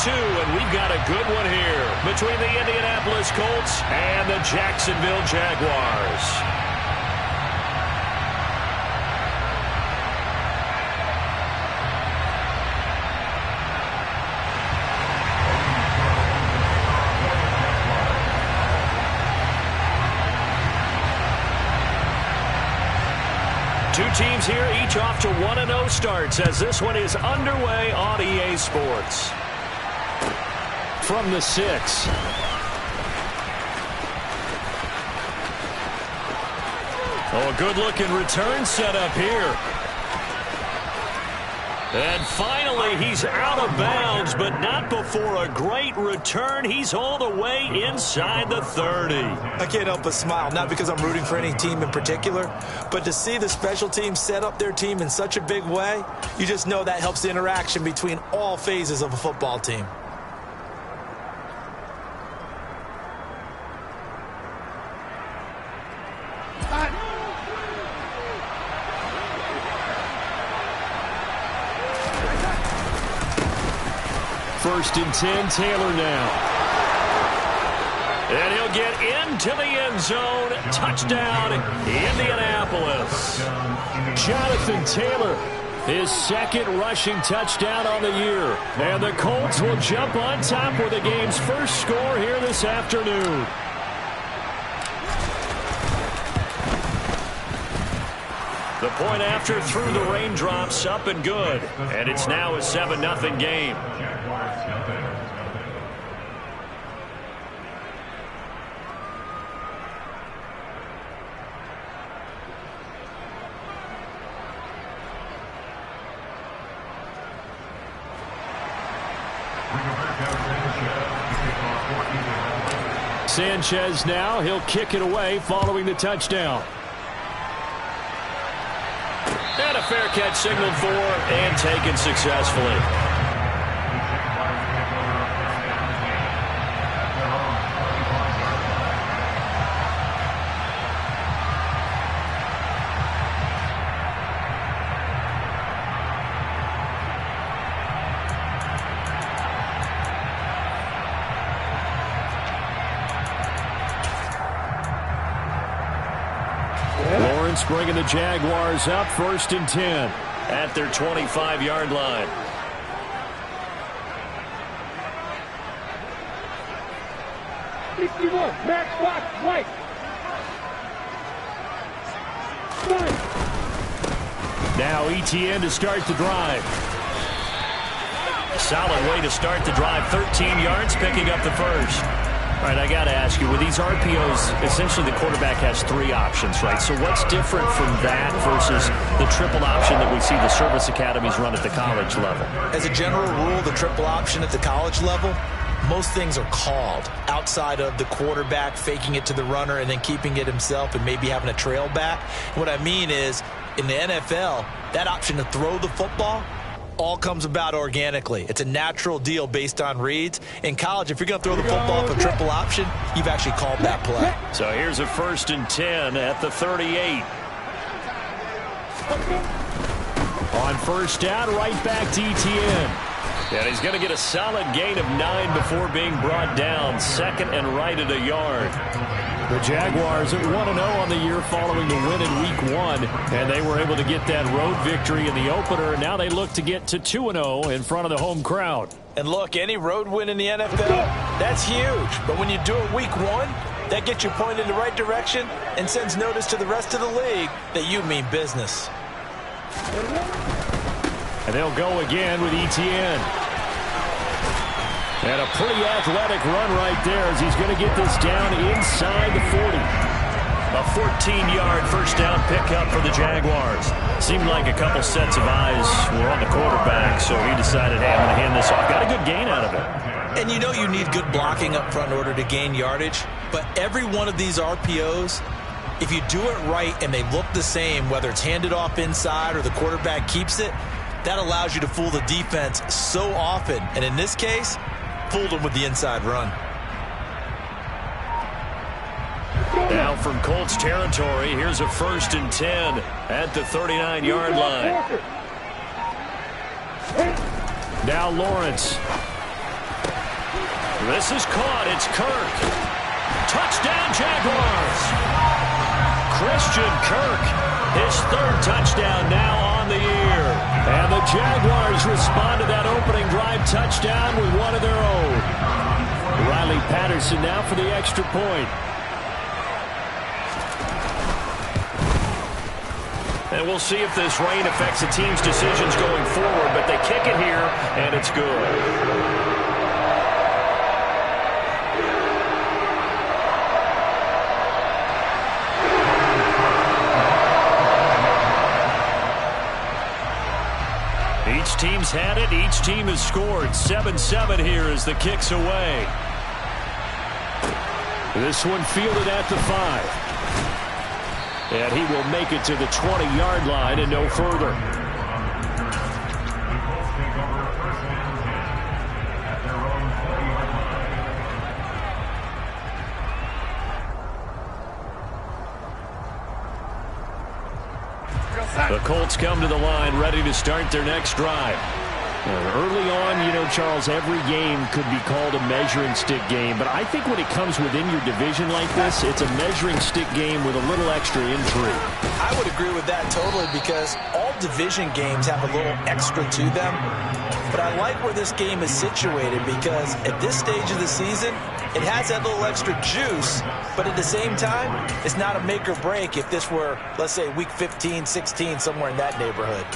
2, and we've got a good one here between the Indianapolis Colts and the Jacksonville Jaguars. Two teams here, each off to 1-0 starts as this one is underway on EA Sports. From the 6. Oh, a good-looking return set up here. And finally, he's out of bounds, but not before a great return. He's all the way inside the 30. I can't help but smile, not because I'm rooting for any team in particular, but to see the special teams set up their team in such a big way, you just know that helps the interaction between all phases of a football team. First and 10, Taylor now. And he'll get into the end zone. Touchdown, Indianapolis. Jonathan Taylor, his second rushing touchdown on the year. And the Colts will jump on top with the game's first score here this afternoon. The point after through the raindrops, up and good. And it's now a 7-0 game. Sanchez now, he'll kick it away following the touchdown. And a fair catch signaled for and taken successfully. Bringing the Jaguars up, first and 10 at their 25-yard line. Max Fox, right. Now ETN to start the drive. Solid way to start the drive. 13 yards, picking up the first. All right, I got to ask you, with these RPOs, essentially the quarterback has 3 options, right? So what's different from that versus the triple option that we see the service academies run at the college level? As a general rule, the triple option at the college level, most things are called outside of the quarterback faking it to the runner and then keeping it himself and maybe having a trail back. What I mean is, in the NFL, that option to throw the football all comes about organically. It's a natural deal based on reads. In college, if you're going to throw the football off a triple option, you've actually called that play. So here's a first and 10 at the 38. On first down, right back to ETN. And he's going to get a solid gain of 9 before being brought down. Second and right at a yard. The Jaguars at 1-0 on the year following the win in Week 1, and they were able to get that road victory in the opener, and now they look to get to 2-0 in front of the home crowd. And look, any road win in the NFL, that's huge. But when you do it Week 1, that gets you pointed in the right direction and sends notice to the rest of the league that you mean business. And they'll go again with ETN. And a pretty athletic run right there as he's going to get this down inside the 40. A 14-yard first down pickup for the Jaguars. Seemed like a couple sets of eyes were on the quarterback, so he decided, hey, I'm going to hand this off. Got a good gain out of it. And you know you need good blocking up front in order to gain yardage, but every one of these RPOs, if you do it right and they look the same, whether it's handed off inside or the quarterback keeps it, that allows you to fool the defense so often. And in this case, fooled them with the inside run. Now from Colts territory, here's a first and 10 at the 39-yard line. Now Lawrence. This is caught. It's Kirk. Touchdown, Jaguars. Christian Kirk, his third touchdown now on the year. And the Jaguars respond to that opening drive touchdown with one of their own. Riley Patterson now for the extra point. And we'll see if this rain affects the team's decisions going forward, but they kick it here, and it's good. Each team's had it. Each team has scored. 7-7 here as the kick's away. This one fielded at the 5. And he will make it to the 20-yard line and no further. The Colts come to the line ready to start their next drive. Early on, you know, Charles, every game could be called a measuring stick game. But I think when it comes within your division like this, it's a measuring stick game with a little extra intrigue. I would agree with that totally because all division games have a little extra to them. But I like where this game is situated because at this stage of the season, it has that little extra juice. But at the same time, it's not a make or break if this were, let's say, week 15, 16, somewhere in that neighborhood.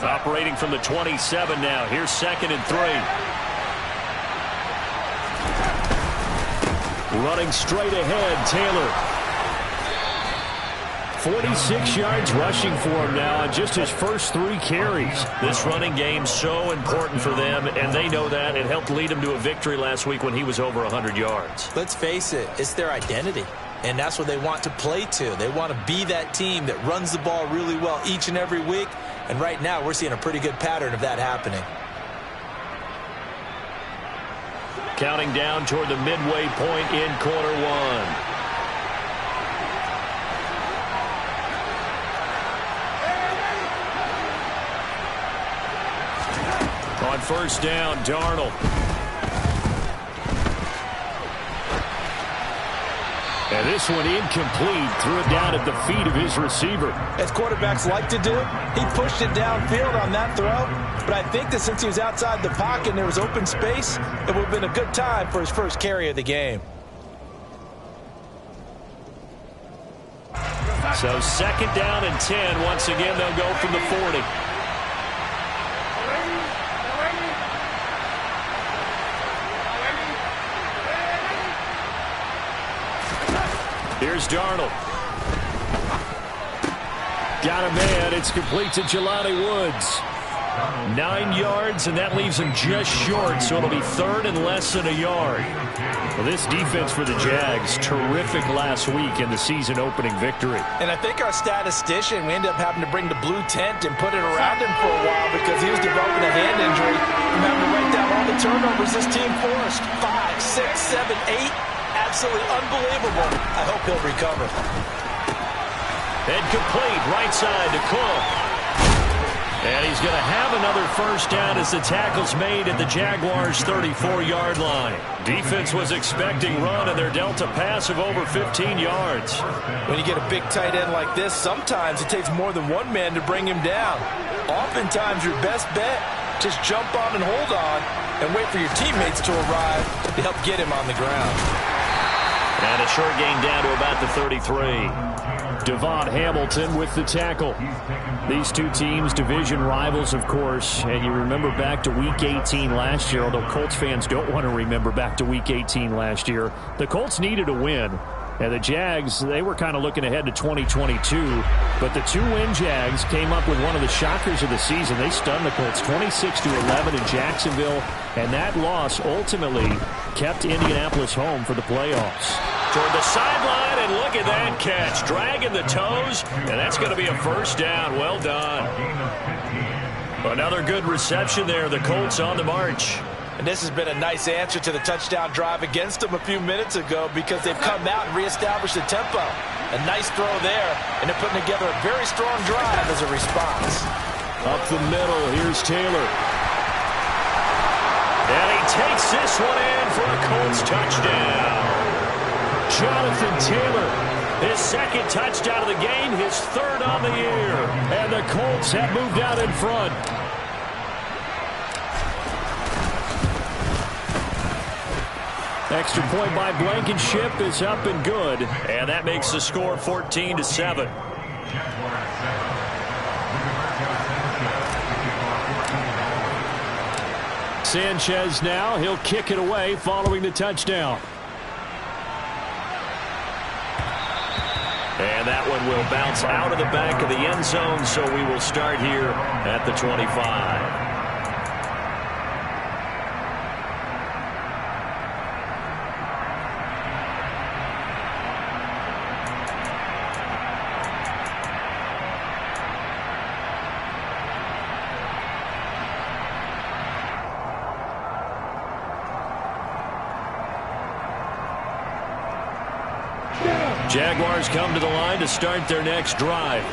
Operating from the 27 now. Here's 2nd and 3. Running straight ahead, Taylor. 46 yards rushing for him now on just his first 3 carries. This running game so important for them, and they know that. It helped lead him to a victory last week when he was over 100 yards. Let's face it, it's their identity. And that's what they want to play to. They want to be that team that runs the ball really well each and every week. And right now, we're seeing a pretty good pattern of that happening. Counting down toward the midway point in quarter 1. On first down, Darnold. And this one incomplete. Threw it down at the feet of his receiver. As quarterbacks like to do, he pushed it downfield on that throw. But I think that since he was outside the pocket and there was open space, it would have been a good time for his first carry of the game. So 2nd down and 10. Once again, they'll go from the 40. Here's Darnold. Got a man. It's complete to Jelani Woods. 9 yards, and that leaves him just short, so it'll be 3rd and less than a yard. Well, this defense for the Jags, terrific last week in the season-opening victory. And I think our statistician, we ended up having to bring the blue tent and put it around him for a while because he was developing a hand injury. I'm having to write down all the turnovers this team forced. 5, 6, 7, 8. Absolutely unbelievable. I hope he'll recover. And complete, right side to Cook. And he's going to have another first down as the tackle's made at the Jaguars' 34-yard line. Defense was expecting run, and they're dealt a pass of over 15 yards. When you get a big tight end like this, sometimes it takes more than one man to bring him down. Oftentimes, your best bet, just jump on and hold on and wait for your teammates to arrive to help get him on the ground. And a short gain down to about the 33. Devon Hamilton with the tackle. These two teams, division rivals, of course. And you remember back to Week 18 last year, although Colts fans don't want to remember back to Week 18 last year. The Colts needed a win. And the Jags, they were kind of looking ahead to 2022. But the two-win Jags came up with one of the shockers of the season. They stunned the Colts 26-11 in Jacksonville. And that loss ultimately kept Indianapolis home for the playoffs. Toward the sideline, and look at that catch. Dragging the toes, and that's going to be a first down. Well done. Another good reception there. The Colts on the march. And this has been a nice answer to the touchdown drive against them a few minutes ago because they've come out and reestablished the tempo. A nice throw there, and they're putting together a very strong drive as a response. Up the middle, here's Taylor. And he takes this one in for a Colts touchdown. Jonathan Taylor, his second touchdown of the game, his third on the year. And the Colts have moved out in front. Extra point by Blankenship is up and good. And that makes the score 14-7. Sanchez now, he'll kick it away following the touchdown. And that one will bounce out of the back of the end zone, so we will start here at the 25. Jaguars come to the line to start their next drive.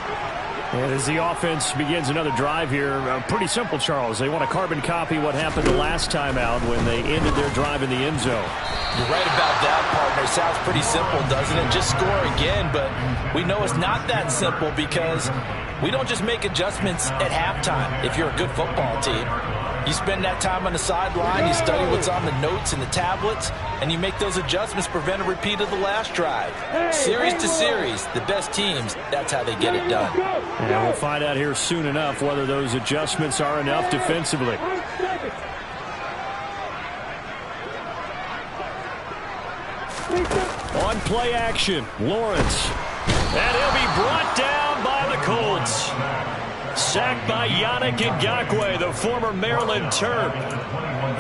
And as the offense begins another drive here, pretty simple, Charles. They want to carbon copy what happened the last time out when they ended their drive in the end zone. You're right about that, partner. Sounds pretty simple, doesn't it? Just score again, but we know it's not that simple because we don't just make adjustments at halftime if you're a good football team. You spend that time on the sideline, you study what's on the notes and the tablets, and you make those adjustments, prevent a repeat of the last drive. Series to series, the best teams, that's how they get it done. And we'll find out here soon enough whether those adjustments are enough defensively. On play action, Lawrence. And he'll be brought down by the Colts. Sacked by Yannick Ngakoue, the former Maryland Terp.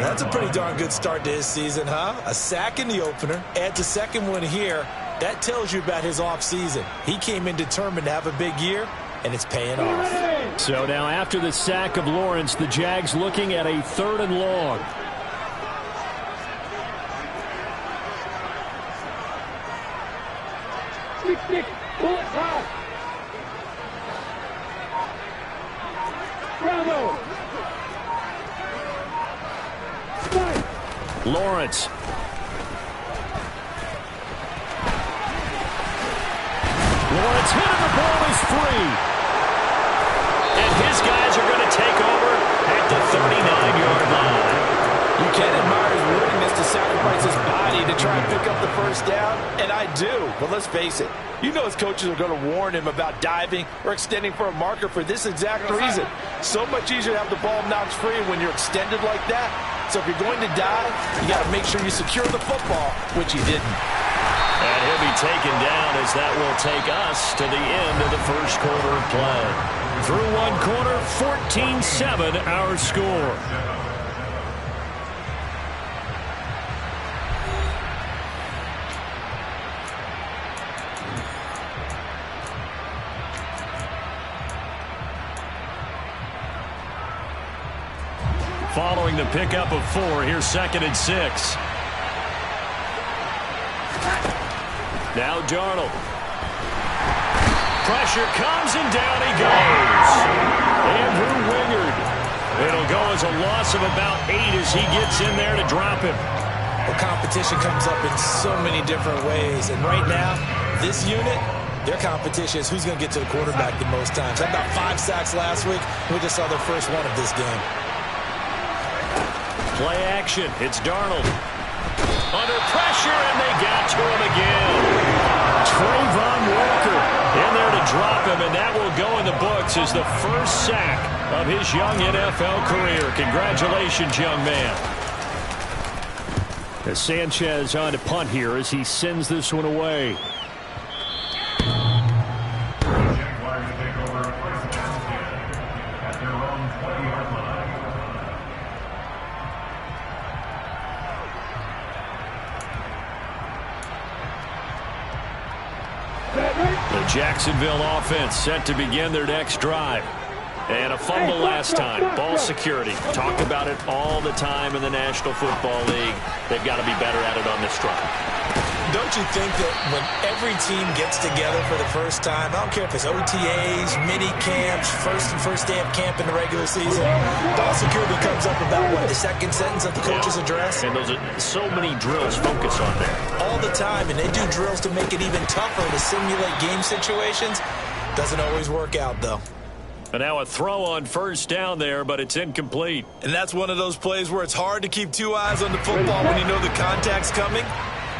That's a pretty darn good start to his season, huh? A sack in the opener, adds a second one here. That tells you about his offseason. He came in determined to have a big year, and it's paying off. So now after the sack of Lawrence, the Jags looking at a 3rd and long. Pull it high. Bravo. Lawrence. Lawrence hit and the ball is free. And his guys are going to take over at the 39-yard line. You can't admire his willingness to sacrifice his body to try and pick up the first down, and I do. But let's face it, you know his coaches are going to warn him about diving or extending for a marker for this exact reason. So much easier to have the ball knocked free when you're extended like that. So if you're going to dive, you got to make sure you secure the football, which he didn't. And he'll be taken down as that will take us to the end of the first quarter of play. Through one quarter, 14-7 our score. Following the pickup of 4, here's 2nd and 6. Now Darnold. Pressure comes and down he goes. Andrew Wingard. It'll go as a loss of about 8 as he gets in there to drop him. Well, competition comes up in so many different ways. And right now, this unit, their competition is who's going to get to the quarterback the most times. Had about 5 sacks last week. We just saw their first one of this game. Play action. It's Darnold. Under pressure, and they got to him again. Trayvon Walker in there to drop him, and that will go in the books as the first sack of his young NFL career. Congratulations, young man. As Sanchez on to punt here as he sends this one away. The Jacksonville offense set to begin their next drive. And a fumble last time. Ball security. Talk about it all the time in the National Football League. They've got to be better at it on this drive. Don't you think that when every team gets together for the first time, I don't care if it's OTAs, mini camps, first day of camp in the regular season, ball security comes up about, what, the second sentence of the coach's address? And those are so many drills focus on there. All the time, and they do drills to make it even tougher to simulate game situations. Doesn't always work out, though. And now a throw on first down there, but it's incomplete. And that's one of those plays where it's hard to keep two eyes on the football when you know the contact's coming,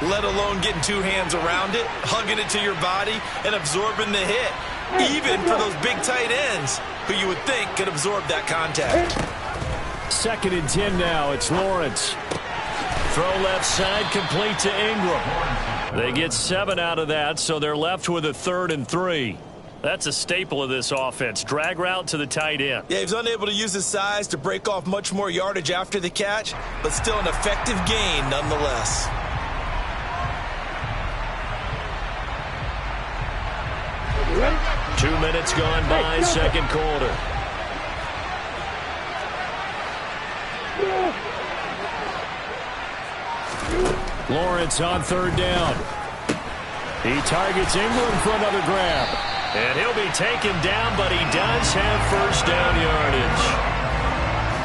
let alone getting two hands around it, hugging it to your body, and absorbing the hit, even for those big tight ends who you would think could absorb that contact. 2nd and 10 now. It's Lawrence. Throw left side, complete to Ingram. They get 7 out of that, so they're left with a 3rd and 3. That's a staple of this offense. Drag route to the tight end. Yeah, he was unable to use his size to break off much more yardage after the catch, but still an effective gain nonetheless. Ready? 2 minutes gone by, second quarter. Lawrence on 3rd down. He targets Ingram for another grab. And he'll be taken down, but he does have first down yardage.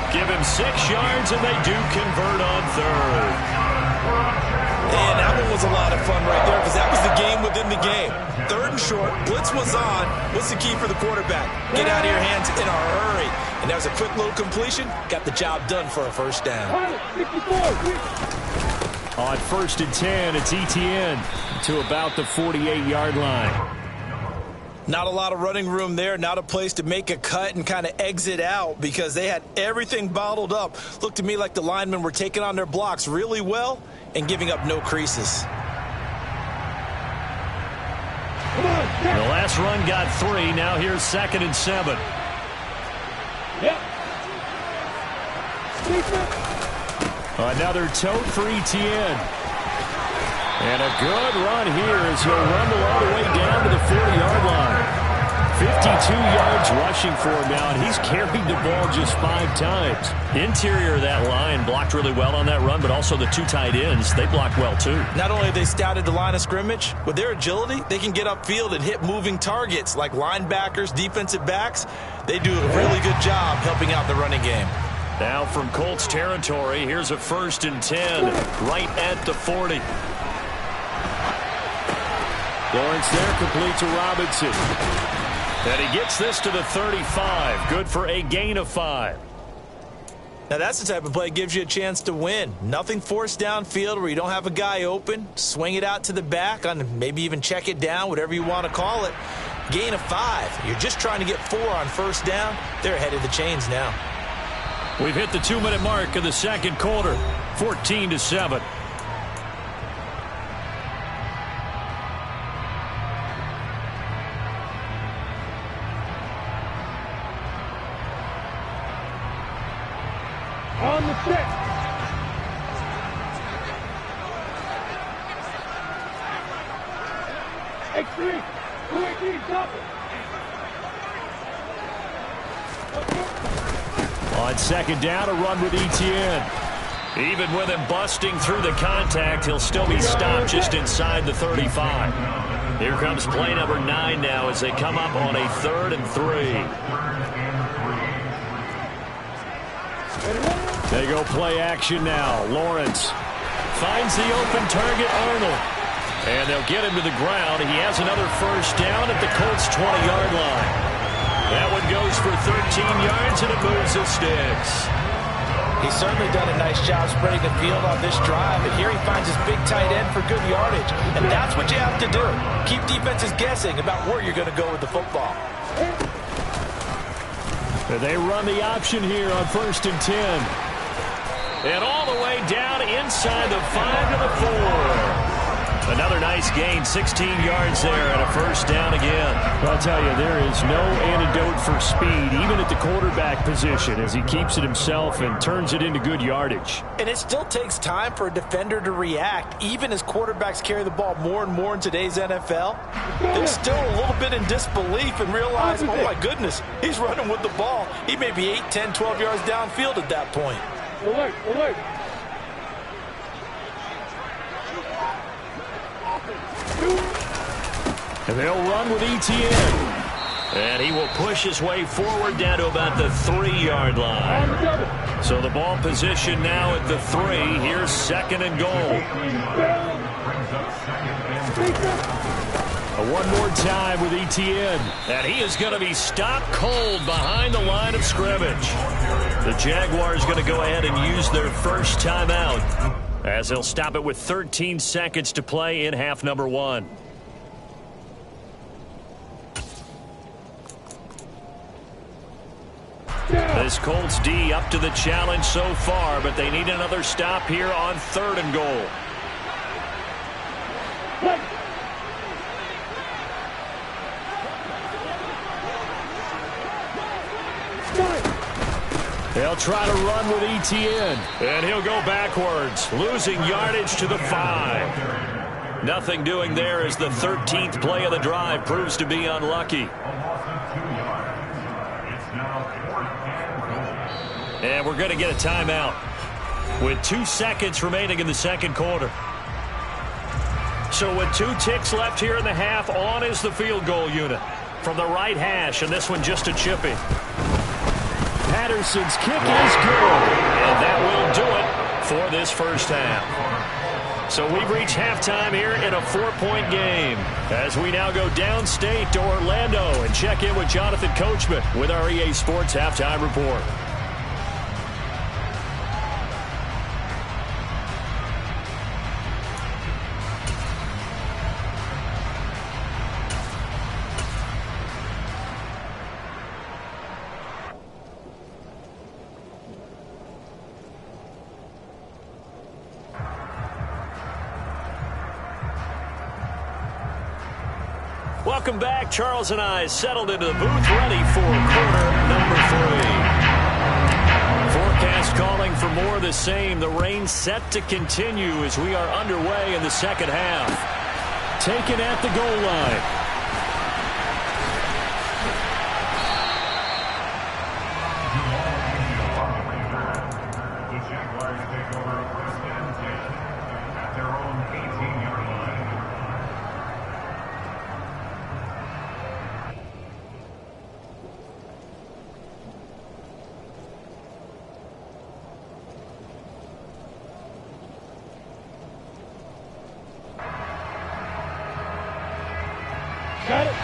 Give him 6 yards, and they do convert on 3rd. And that one was a lot of fun right there because that was the game within the game. 3rd and short, blitz was on. What's the key for the quarterback? Get out of your hands in a hurry. And that was a quick little completion. Got the job done for a first down. On 1st and 10, it's Etienne to about the 48-yard line. Not a lot of running room there, not a place to make a cut and kind of exit out because they had everything bottled up. Looked to me like the linemen were taking on their blocks really well and giving up no creases. The last run got 3. Now here's 2nd and 7. Yep. Another tote for Etienne. And a good run here as he'll rumble all the way down to the 40-yard line. 52 yards rushing for him now, and he's carried the ball just 5 times. Interior of that line blocked really well on that run, but also the 2 tight ends, they blocked well too. Not only have they scouted the line of scrimmage, with their agility, they can get upfield and hit moving targets like linebackers, defensive backs. They do a really good job helping out the running game. Now from Colts territory, here's a 1st and 10 right at the 40. Lawrence there, complete to Robinson. And he gets this to the 35. Good for a gain of 5. Now that's the type of play that gives you a chance to win. Nothing forced downfield where you don't have a guy open. Swing it out to the back, on maybe even check it down, whatever you want to call it. Gain of 5. You're just trying to get 4 on first down. They're ahead of the chains now. We've hit the 2-minute mark of the second quarter. 14-7. On the set. X3. 218, stop it. On 2nd down, a run with Etienne. Even with him busting through the contact, he'll still be stopped just inside the 35. Here comes play number 9 now as they come up on a 3rd and 3. They go play action now. Lawrence finds the open target, Arnold. And they'll get him to the ground. He has another first down at the Colts' 20-yard line. That one goes for 13 yards, and it moves the sticks. He's certainly done a nice job spreading the field on this drive, and here he finds his big tight end for good yardage. And that's what you have to do. Keep defenses guessing about where you're going to go with the football. They run the option here on 1st and 10. And all the way down inside the 5 to the 4. Another nice gain, 16 yards there, and a first down again. Well, I'll tell you, there is no antidote for speed, even at the quarterback position, as he keeps it himself and turns it into good yardage. And it still takes time for a defender to react, even as quarterbacks carry the ball more and more in today's NFL. They're still a little bit in disbelief and realize, oh my goodness, he's running with the ball. He may be 8, 10, 12 yards downfield at that point. Alert, alert. And they'll run with ETN. And he will push his way forward down to about the 3-yard line. So the ball position now at the 3. Here's second and goal. One more time with ETN. And he is going to be stopped cold behind the line of scrimmage. The Jaguars going to go ahead and use their first timeout, as they'll stop it with 13 seconds to play in half number 1. This Colts D up to the challenge so far, but they need another stop here on 3rd and goal. They'll try to run with ETN. And he'll go backwards, losing yardage to the 5. Nothing doing there as the 13th play of the drive proves to be unlucky. And we're going to get a timeout with 2 seconds remaining in the second quarter. So with 2 ticks left here in the half, on is the field goal unit from the right hash, and this one just a chippy. Patterson's kick is good. And that will do it for this first half. So we've reached halftime here in a 4-point game, as we now go downstate to Orlando and check in with Jonathan Coachman with our EA Sports Halftime Report. Welcome back. Charles and I settled into the booth, ready for quarter number 3. Forecast calling for more of the same. The rain set to continue as we are underway in the second half. Taken at the goal line.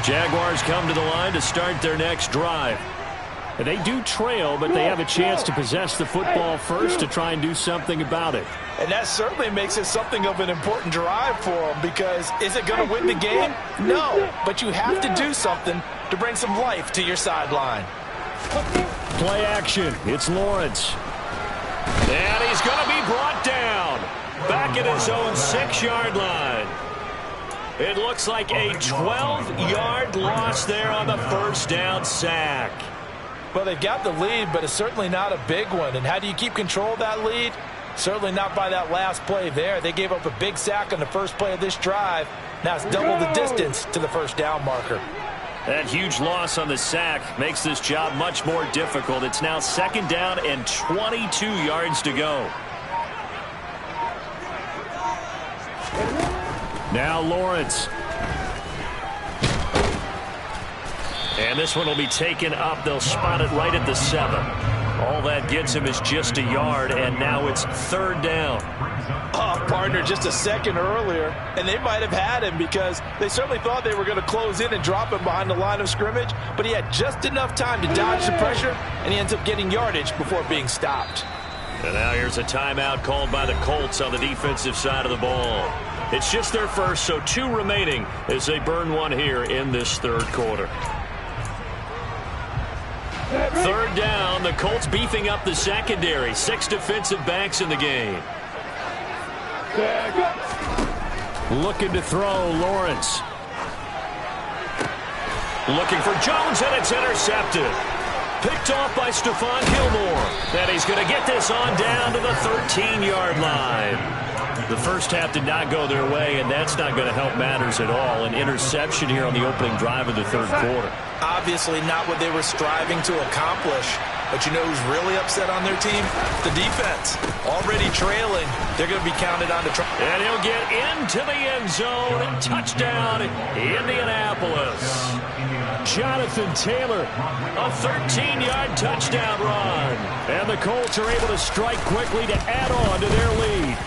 Jaguars come to the line to start their next drive. They do trail, but they have a chance to possess the football first to try and do something about it. And that certainly makes it something of an important drive for them, because is it going to win the game? No, but you have to do something to bring some life to your sideline. Play action. It's Lawrence. And he's going to be brought down back at his own 6-yard line. It looks like a 12-yard loss there on the first down sack. Well, they've got the lead, but it's certainly not a big one. And how do you keep control of that lead? Certainly not by that last play there. They gave up a big sack on the first play of this drive. Now it's double the distance to the first down marker. That huge loss on the sack makes this job much more difficult. It's now 2nd down and 22 yards to go. Now Lawrence. And this one will be taken up. They'll spot it right at the 7. All that gets him is just a yard, and now it's 3rd down. Oh, partner, just a second earlier, and they might have had him because they certainly thought they were going to close in and drop him behind the line of scrimmage, but he had just enough time to dodge the pressure, and he ends up getting yardage before being stopped. And now here's a timeout called by the Colts on the defensive side of the ball. It's just their first, so 2 remaining as they burn one here in this 3rd quarter. 3rd down, the Colts beefing up the secondary. 6 defensive backs in the game. Looking to throw, Lawrence. Looking for Jones, and it's intercepted. Picked off by Stephon Gilmore. And he's going to get this on down to the 13-yard line. The first half did not go their way, and that's not going to help matters at all. An interception here on the opening drive of the third quarter. Obviously not what they were striving to accomplish. But you know who's really upset on their team? The defense. Already trailing. They're going to be counted on to try. And he'll get into the end zone. And touchdown, Indianapolis. Jonathan Taylor, A 13-yard touchdown run. and the Colts are able to strike quickly to add on to their lead.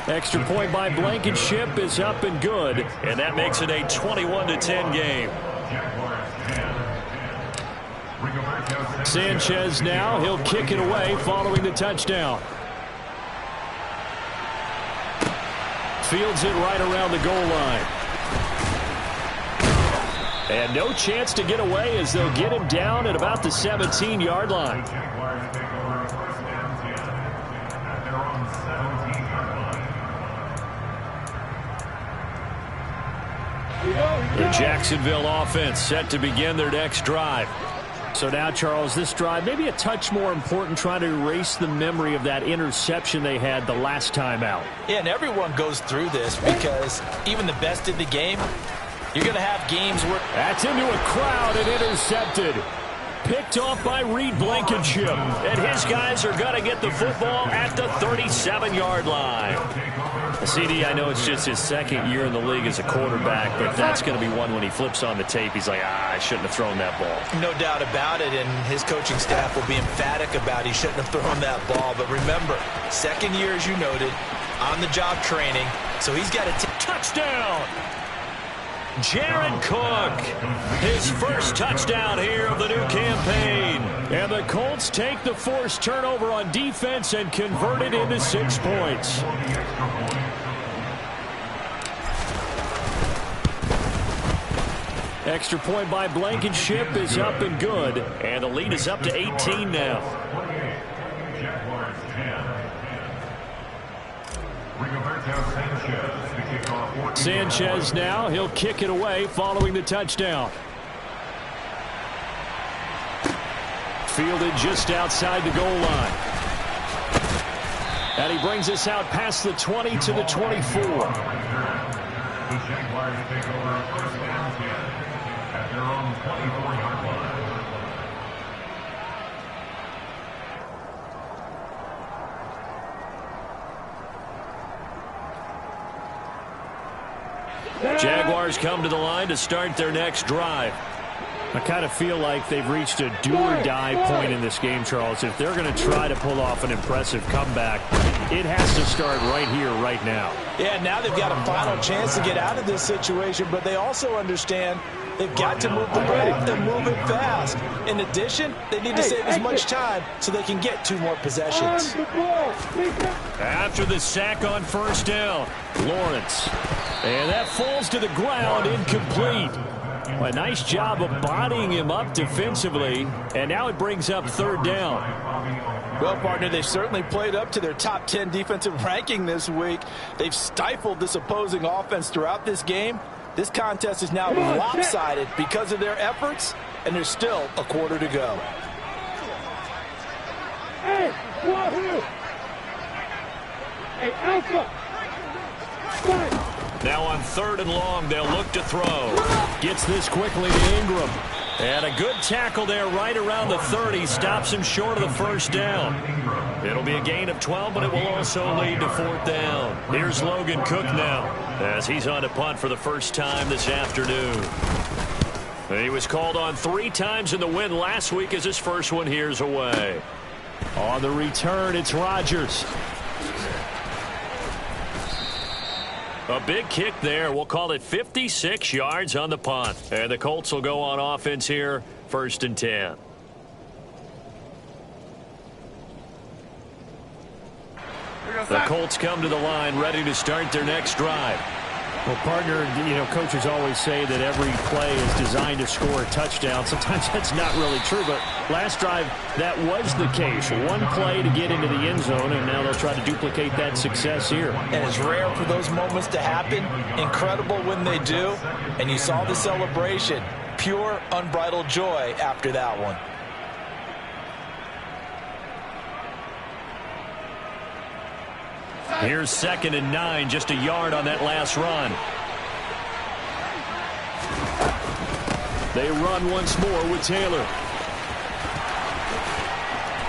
Extra point by Blankenship is up and good. And that makes it a 21-10 game. Sanchez now, he'll kick it away following the touchdown. Fields it right around the goal line. And no chance to get away as they'll get him down at about the 17-yard line. The Jacksonville offense set to begin their next drive. So now, Charles, this drive maybe a touch more important, trying to erase the memory of that interception they had the last time out. Yeah, and everyone goes through this because even the best in the game, you're going to have games where... That's into a crowd and intercepted. Picked off by Reed Blankenship. And his guys are going to get the football at the 37-yard line. CD, I know it's just his second year in the league as a quarterback, but that's going to be one when he flips on the tape. He's like, I shouldn't have thrown that ball. No doubt about it, and his coaching staff will be emphatic about he shouldn't have thrown that ball. But remember, second year, as you noted, on-the-job training, so he's got a touchdown. Jared Cook, his first touchdown here of the new campaign. And the Colts take the forced turnover on defense and convert it into 6 points. Extra point by Blankenship is up and good. And the lead is up to 18 now. Sanchez now, he'll kick it away following the touchdown. Fielded just outside the goal line. And he brings us out past the 20 to the 24. The Jaguars take over first down 10 at their own 24-yard line. Jaguars come to the line to start their next drive. I kind of feel like they've reached a do-or-die point in this game, Charles. If they're going to try to pull off an impressive comeback, it has to start right here, right now. Yeah, now they've got a final chance to get out of this situation, but they also understand they've got to move the ball and move it fast. In addition, they need to save as much time so they can get 2 more possessions. After the sack on first down, Lawrence. And that falls to the ground, incomplete. A nice job of bodying him up defensively, and now it brings up third down. Well, partner, they've certainly played up to their top 10 defensive ranking this week. They've stifled this opposing offense throughout this game. This contest is now lopsided because of their efforts, and there's still a quarter to go. Hey, Wahoo! Hey, Alpha! Fight! now on 3rd and long, they'll look to throw. Gets this quickly to Ingram. And a good tackle there right around the 30. Stops him short of the first down. It'll be a gain of 12, but it will also lead to 4th down. Here's Logan Cook now as he's on to punt for the first time this afternoon. He was called on 3 times in the win last week as his first one here's away. On the return, it's Rodgers. A big kick there. We'll call it 56 yards on the punt. And the Colts will go on offense here, 1st and 10. The Colts come to the line ready to start their next drive. Well, partner, coaches always say that every play is designed to score a touchdown. Sometimes that's not really true, but last drive, that was the case. One play to get into the end zone, and now they'll try to duplicate that success here. And it's rare for those moments to happen. Incredible when they do. And you saw the celebration. Pure, unbridled joy after that one. Here's 2nd and 9, just a yard on that last run. They run once more with Taylor.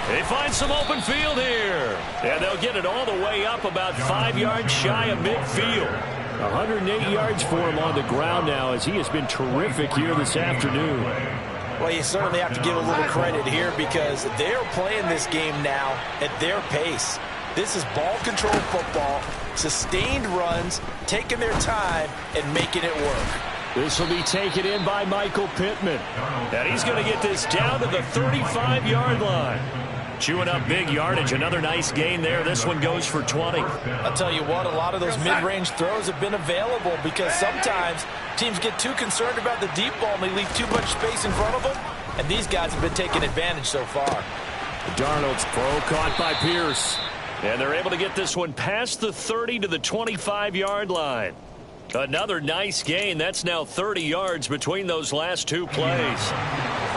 They find some open field here. And they'll get it all the way up about 5 yards shy of midfield. 108 yards for him on the ground now as he has been terrific here this afternoon. Well, you certainly have to give a little credit here because they're playing this game now at their pace. This is ball control football, sustained runs, taking their time and making it work. This will be taken in by Michael Pittman. And he's going to get this down to the 35-yard line. Chewing up big yardage. Another nice gain there. This one goes for 20. I'll tell you what, a lot of those mid-range throws have been available because sometimes teams get too concerned about the deep ball and they leave too much space in front of them. And these guys have been taking advantage so far. Darnold's throw caught by Pierce. And they're able to get this one past the 30 to the 25-yard line. Another nice gain. That's now 30 yards between those last two plays.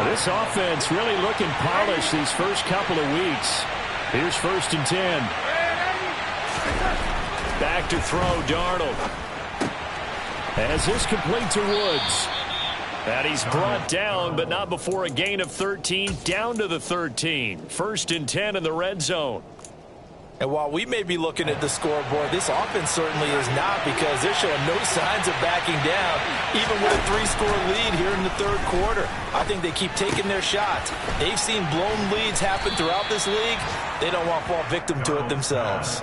This offense really looking polished these first couple of weeks. Here's 1st and 10. Back to throw, Darnold. As this complete to Woods. And he's brought down, but not before a gain of 13, down to the 13. 1st and 10 in the red zone. And while we may be looking at the scoreboard, this offense certainly is not because they're showing no signs of backing down, even with a 3-score lead here in the third quarter. I think they keep taking their shots. They've seen blown leads happen throughout this league. They don't want to fall victim to it themselves.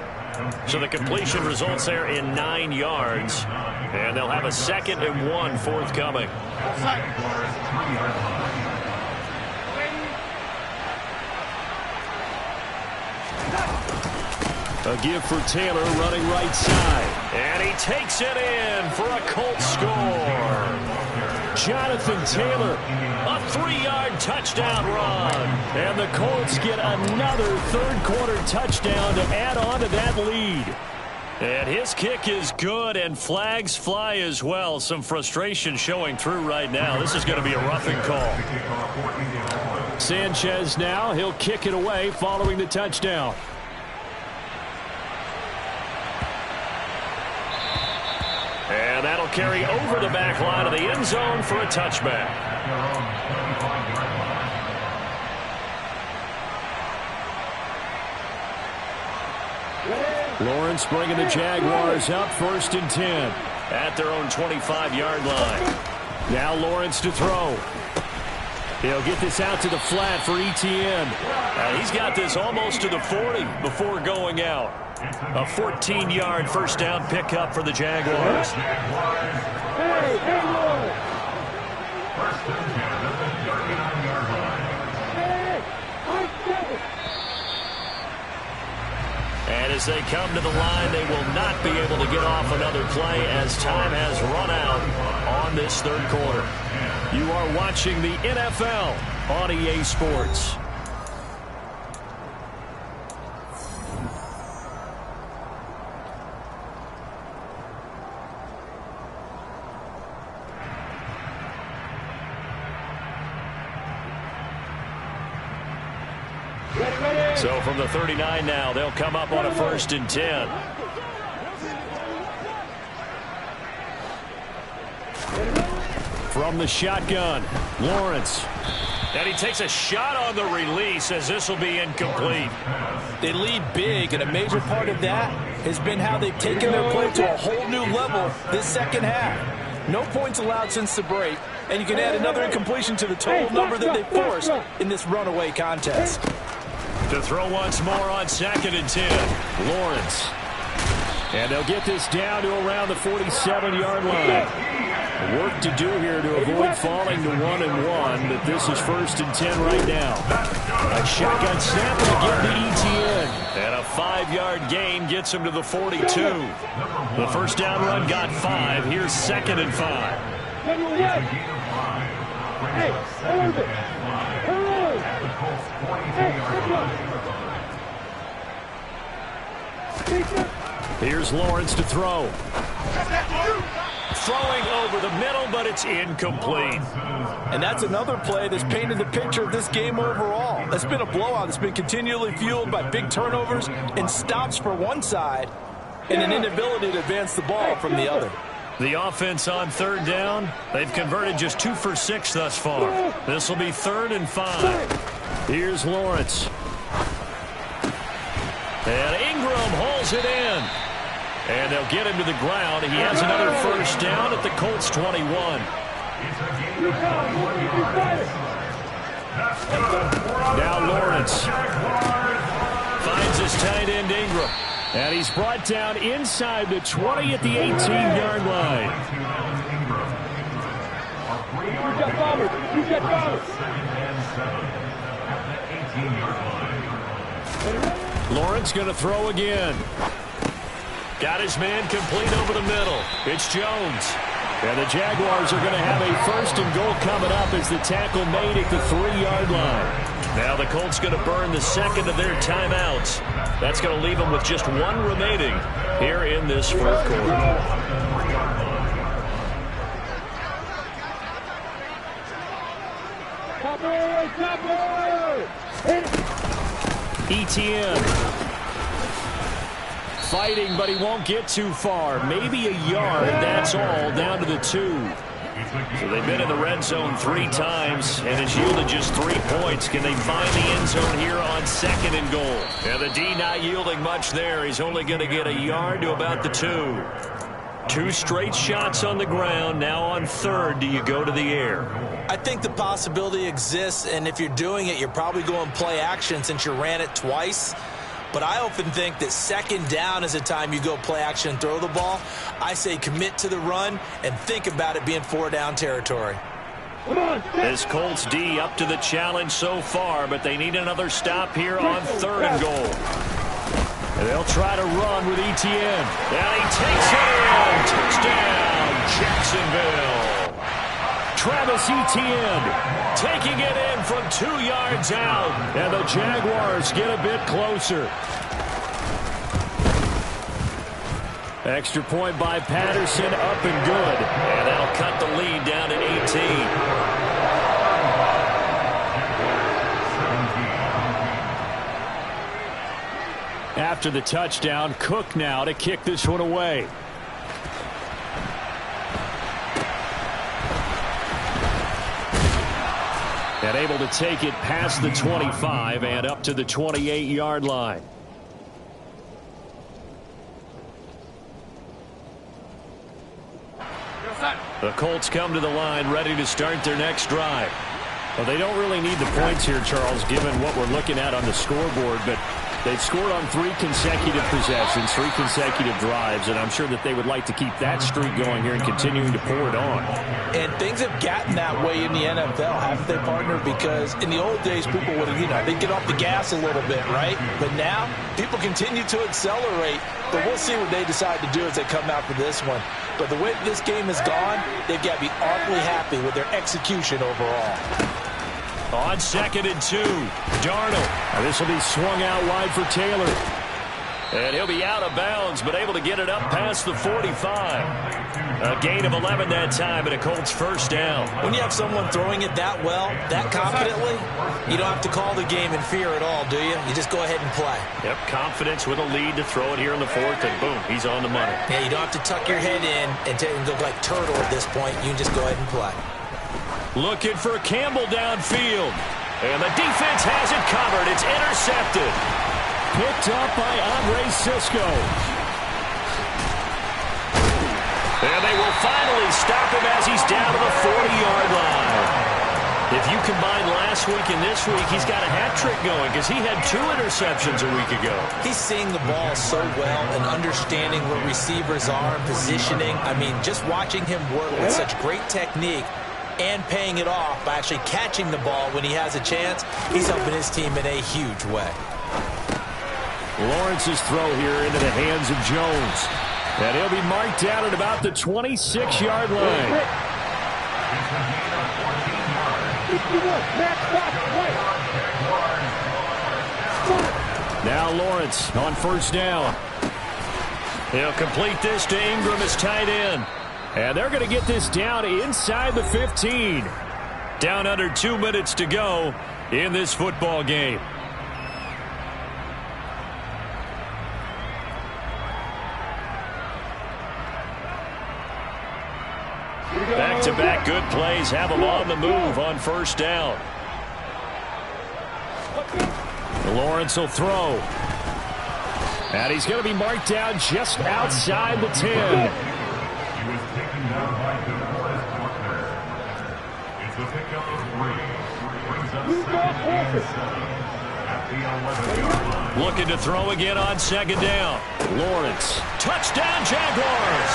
So the completion results there in 9 yards. And they'll have a 2nd and 1 forthcoming. A give for Taylor running right side. And he takes it in for a Colts score. Jonathan Taylor, a 3-yard touchdown run. And the Colts get another third-quarter touchdown to add on to that lead. And his kick is good, and flags fly as well. Some frustration showing through right now. This is going to be a roughing call. Sanchez now, he'll kick it away following the touchdown. And that'll carry over the back line of the end zone for a touchback. Lawrence bringing the Jaguars up 1st and 10. At their own 25-yard line. Now Lawrence to throw. He'll get this out to the flat for Etienne. And he's got this almost to the 40 before going out. A 14-yard first down pickup for the Jaguars. And as they come to the line, they will not be able to get off another play as time has run out on this third quarter. You are watching the NFL on EA Sports. So from the 39 now, they'll come up on a 1st and 10. From the shotgun, Lawrence. And he takes a shot on the release as this will be incomplete. They lead big, and a major part of that has been how they've taken their play to a whole new level this second half. No points allowed since the break, and you can add another incompletion to the total number that they forced in this runaway contest. To throw once more on 2nd and 10. Lawrence. And they'll get this down to around the 47-yard line. Work to do here to avoid falling to 1-1, but this is 1st and 10 right now. A shotgun snap and again to Etienne. And a 5-yard gain gets him to the 42. The first down run got 5. Here's 2nd and 5. Hey, hold it. Hold. Hey, Here's Lawrence to throw. Throwing over the middle, but it's incomplete. And that's another play that's painted the picture of this game overall. It's been a blowout. It's been continually fueled by big turnovers and stops for one side and an inability to advance the ball from the other. The offense on 3rd down, they've converted just 2 for 6 thus far. This will be 3rd and 5. Here's Lawrence. And Ingram hauls it in. And they'll get him to the ground. He has another first down at the Colts 21. Now Lawrence finds his tight end Ingram. And he's brought down inside the 20 at the 18-yard line. You got bombers. Lawrence going to throw again. Got his man complete over the middle. It's Jones. And the Jaguars are going to have a 1st and goal coming up as the tackle made at the 3-yard line. Now the Colts going to burn the 2nd of their timeouts. That's going to leave them with just 1 remaining here in this 4th quarter. Etienne. Fighting, but he won't get too far. Maybe a yard, that's all, down to the 2. So they've been in the red zone 3 times, and it's yielded just 3 points. Can they find the end zone here on 2nd and goal? And the D not yielding much there. He's only going to get a yard to about the 2. 2 straight shots on the ground. Now on 3rd, do you go to the air? I think the possibility exists, and if you're doing it, you're probably going play action since you ran it twice. But I often think that 2nd down is the time you go play action and throw the ball. I say commit to the run and think about it being 4-down territory. This Colts D up to the challenge so far, but they need another stop here on 3rd and goal. And they'll try to run with Etienne. And he takes it in. Touchdown, Jacksonville. Travis Etienne taking it in from 2 yards out. And the Jaguars get a bit closer. Extra point by Patterson, up and good. And that'll cut the lead down to 18. After the touchdown, Cook now to kick this one away. And able to take it past the 25 and up to the 28-yard line. The Colts come to the line ready to start their next drive. Well, they don't really need the points here, Charles, given what we're looking at on the scoreboard, but they've scored on 3 consecutive possessions, 3 consecutive drives, and I'm sure that they would like to keep that streak going here and continuing to pour it on. And things have gotten that way in the NFL, haven't they, partner? Because in the old days, people would have, they'd get off the gas a little bit, right? But now, people continue to accelerate, but we'll see what they decide to do as they come out for this one. But the way this game has gone, they've got to be awfully happy with their execution overall. On 2nd and 2, Darnold. And this will be swung out wide for Taylor. And he'll be out of bounds, but able to get it up past the 45. A gain of 11 that time, and a Colts first down. When you have someone throwing it that well, that confidently, you don't have to call the game in fear at all, do you? You just go ahead and play. Yep, confidence with a lead to throw it here in the 4th, and boom, he's on the money. Yeah, you don't have to tuck your head in and go like turtle at this point. You can just go ahead and play. Looking for Campbell downfield. And the defense has it covered. It's intercepted. Picked up by Andre Sisco. And they will finally stop him as he's down to the 40-yard line. If you combine last week and this week, he's got a hat trick going because he had 2 interceptions a week ago. He's seeing the ball so well and understanding where receivers are and positioning. I mean, just watching him work with such great technique, and paying it off by actually catching the ball when he has a chance. He's helping his team in a huge way. Lawrence's throw here into the hands of Jones. And he'll be marked down at about the 26-yard line. Now Lawrence on first down. He'll complete this to Ingram as tight end. And they're going to get this down inside the 15. Down under 2 minutes to go in this football game. Back-to-back good plays have them on the move on first down. Lawrence will throw. And he's going to be marked down just outside the 10. He was taken down by DeForest Buckner. It's a pickup of 3. Brings up second and 7 at the 11-yard line. Looking to throw again on second down. Lawrence. Touchdown, Jaguars.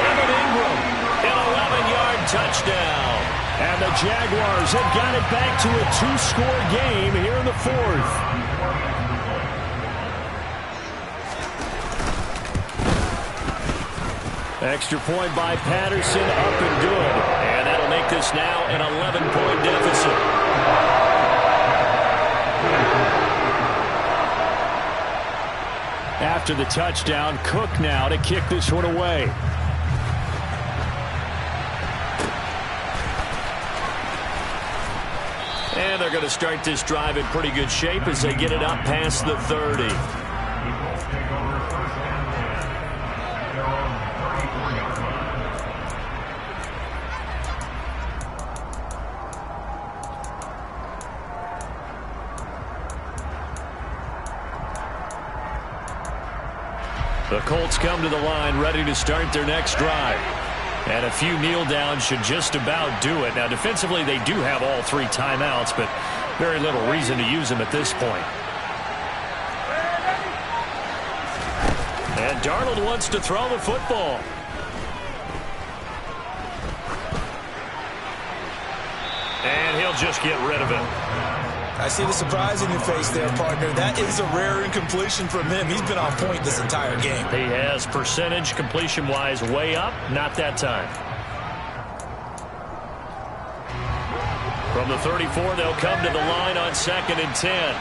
Evan Ingram, an 11-yard touchdown. And the Jaguars have got it back to a 2-score game here in the fourth. Extra point by Patterson, up and good. And that'll make this now an 11-point deficit. After the touchdown, Cook now to kick this one away. And they're going to start this drive in pretty good shape as they get it up past the 30. The Colts come to the line ready to start their next drive. And a few kneel downs should just about do it. Now, defensively, they do have all 3 timeouts, but very little reason to use them at this point. And Darnold wants to throw the football. And he'll just get rid of it. I see the surprise in your face there, partner. That is a rare incompletion from him. He's been on point this entire game. He has percentage completion-wise way up. Not that time. From the 34, they'll come to the line on 2nd and 10.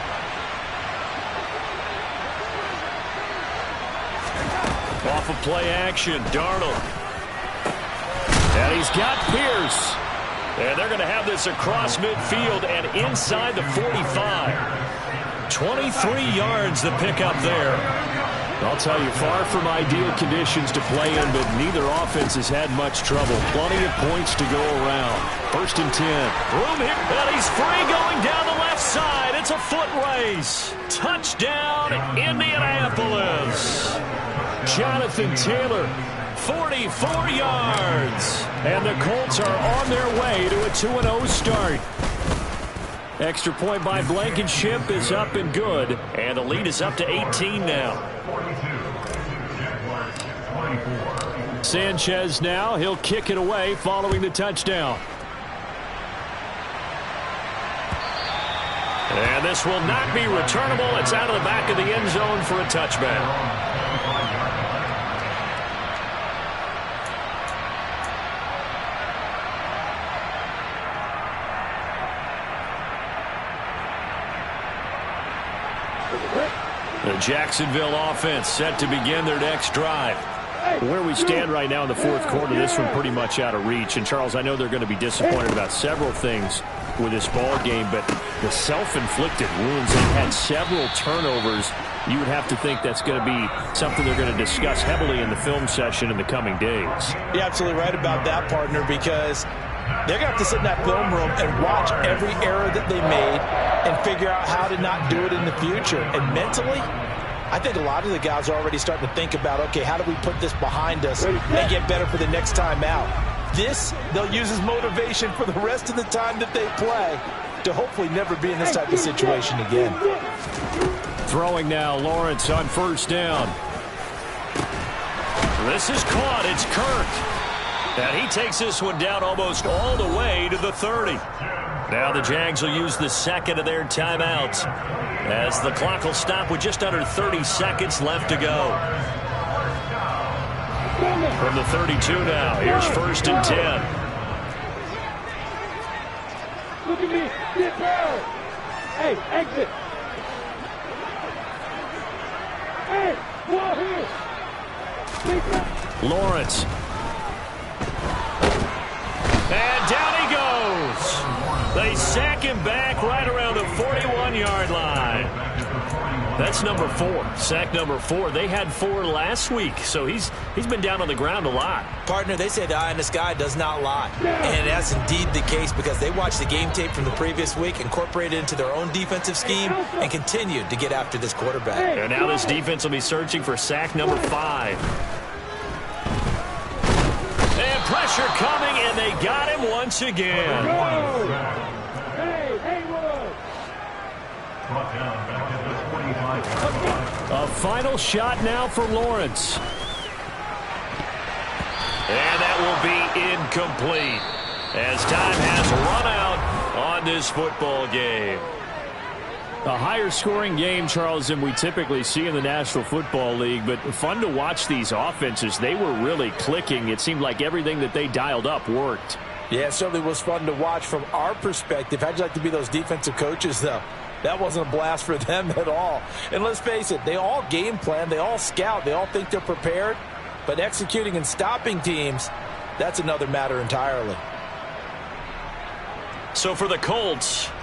Off of play action, Darnold. And he's got Pierce. And they're going to have this across midfield and inside the 45. 23 yards the pickup there. I'll tell you, far from ideal conditions to play in, but neither offense has had much trouble. Plenty of points to go around. 1st and 10. Room here, and he's free going down the left side. It's a foot race. Touchdown, Indianapolis. Jonathan Taylor, 44 yards. And the Colts are on their way to a 2-0 start. Extra point by Blankenship is up and good. And the lead is up to 18 now. Sanchez now. He'll kick it away following the touchdown. And this will not be returnable. It's out of the back of the end zone for a touchback. The Jacksonville offense set to begin their next drive. Where we stand right now in the fourth quarter, this one pretty much out of reach. And, Charles, I know they're going to be disappointed about several things with this ball game, but the self-inflicted wounds, they've had several turnovers. You would have to think that's going to be something they're going to discuss heavily in the film session in the coming days. You're absolutely right about that, partner, because they're going to have to sit in that film room and watch every error that they made and figure out how to not do it in the future. And mentally, I think a lot of the guys are already starting to think about, okay, how do we put this behind us and get better for the next time out? This, they'll use as motivation for the rest of the time that they play to hopefully never be in this type of situation again. Throwing now, Lawrence on first down. This is caught. It's Kirk. And he takes this one down almost all the way to the 30. Now the Jags will use the second of their timeouts as the clock will stop with just under 30 seconds left to go. From the 32 now, here's 1st and 10. Look at me. Get down. Hey, exit. Hey, ball here. Lawrence. And down he goes. They sack him back right around the 41-yard line. That's number 4. Sack number 4. They had 4 last week, so he's been down on the ground a lot. Partner, they say the eye in the sky does not lie. And that's indeed the case because they watched the game tape from the previous week, incorporated it into their own defensive scheme, and continued to get after this quarterback. And now this defense will be searching for sack number 5. And pressure coming, and they got him once again. A final shot now for Lawrence. And that will be incomplete as time has run out on this football game. A higher scoring game, Charles, than we typically see in the National Football League, but fun to watch these offenses. They were really clicking. It seemed like everything that they dialed up worked. Yeah, it certainly was fun to watch from our perspective. How'd you like to be those defensive coaches, though? That wasn't a blast for them at all. And let's face it, they all game plan, they all scout, they all think they're prepared, but executing and stopping teams, that's another matter entirely. So for the Colts,